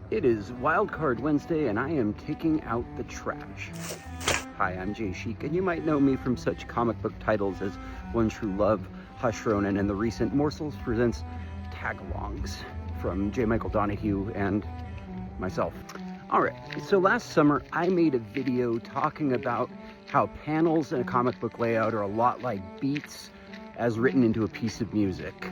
It is Wildcard Wednesday and I am taking out the trash. Hi, I'm Jay Chic, and you might know me from such comic book titles as One True Love, Hush Ronin, and the recent Morsels presents Tagalongs from J. Michael Donahue and myself. Alright, so last summer I made a video talking about how panels in a comic book layout are a lot like beats as written into a piece of music.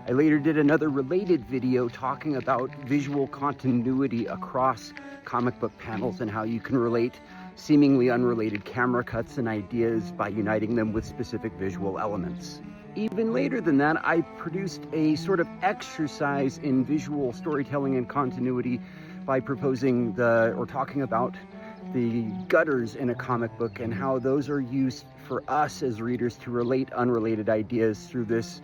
I later did another related video talking about visual continuity across comic book panels and how you can relate seemingly unrelated camera cuts and ideas by uniting them with specific visual elements. Even later than that, I produced a sort of exercise in visual storytelling and continuity by proposing talking about the gutters in a comic book and how those are used for us as readers to relate unrelated ideas through this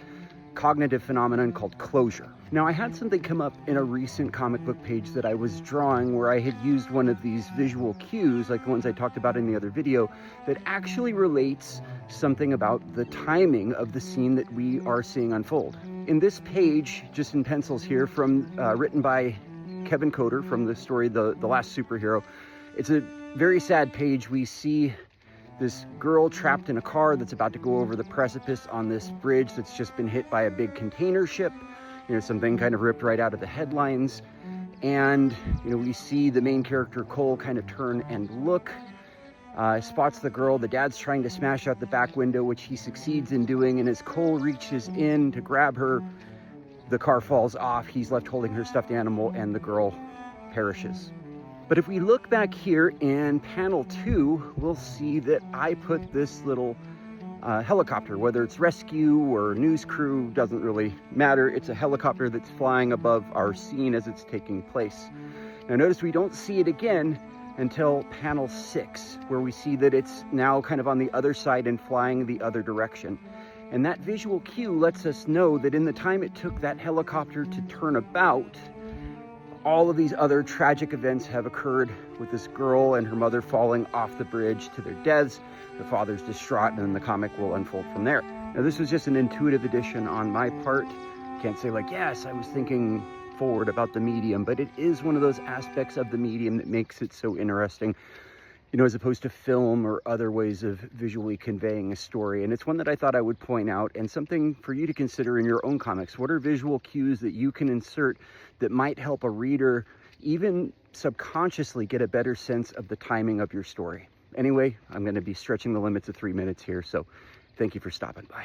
cognitive phenomenon called closure. Now, I had something come up in a recent comic book page that I was drawing where I had used one of these visual cues, like the ones I talked about in the other video, that actually relates something about the timing of the scene that we are seeing unfold. In this page, just in pencils here, from written by Kevin Coder from the story The Last Superhero, it's a very sad page. We see this girl trapped in a car that's about to go over the precipice on this bridge that's just been hit by a big container ship. You know, something kind of ripped right out of the headlines. And, you know, we see the main character, Cole, kind of turn and look, spots the girl. The dad's trying to smash out the back window, which he succeeds in doing. And as Cole reaches in to grab her, the car falls off. He's left holding her stuffed animal and the girl perishes. But if we look back here in panel 2, we'll see that I put this little helicopter, whether it's rescue or news crew, doesn't really matter. It's a helicopter that's flying above our scene as it's taking place. Now notice we don't see it again until panel 6, where we see that it's now kind of on the other side and flying the other direction. And that visual cue lets us know that in the time it took that helicopter to turn about, all of these other tragic events have occurred, with this girl and her mother falling off the bridge to their deaths. The father's distraught, and then the comic will unfold from there. Now, this was just an intuitive addition on my part. Can't say like, yes, I was thinking forward about the medium, but it is one of those aspects of the medium that makes it so interesting, you know, as opposed to film or other ways of visually conveying a story. And it's one that I thought I would point out, and something for you to consider in your own comics. What are visual cues that you can insert that might help a reader even subconsciously get a better sense of the timing of your story? Anyway, I'm going to be stretching the limits of 3 minutes here, so thank you for stopping by.